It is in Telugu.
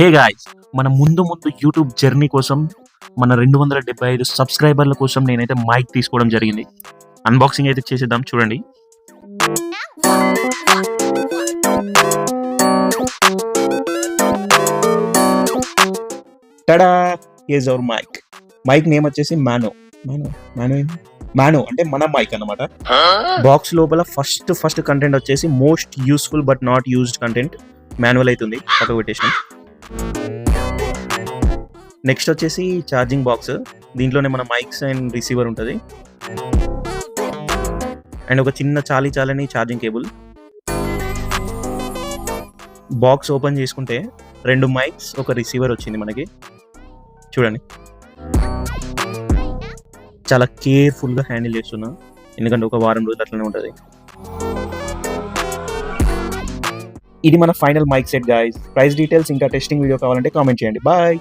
హే గాయ్స్, మన ముందు యూట్యూబ్ జర్నీ కోసం మన 275 సబ్స్క్రైబర్ల కోసం నేనైతే మైక్ తీసుకోవడం జరిగింది. అన్బాక్సింగ్ అయితే చేసేద్దాం, చూడండి. Tada, here's our mic. Mic name వచ్చేసి మానో అంటే మన మైక్ అన్నమాట. బాక్స్ లోపల ఫస్ట్ కంటెంట్ వచ్చేసి most useful but not used content manual అవుతుంది, పక్క పెట్టేసిన. నెక్స్ట్ వచ్చేసి ఛార్జింగ్ బాక్స్, దీంట్లోనే మన మైక్స్ అండ్ రిసీవర్ ఉంటుంది, అండ్ ఒక చిన్న చాలని ఛార్జింగ్ కేబుల్. బాక్స్ ఓపెన్ చేసుకుంటే 2 మైక్స్, ఒక రిసీవర్ వచ్చింది మనకి, చూడండి. చాలా కేర్ఫుల్గా హ్యాండిల్ చేస్తున్నా, ఎందుకంటే ఒక వారం రోజులు అట్లనే ఉంటుంది. ఇది మన final mic set guys. Price details ఇంకా టెస్టింగ్ వీడియో కావాలంటే కామెంట్ చేయండి. బాయ్.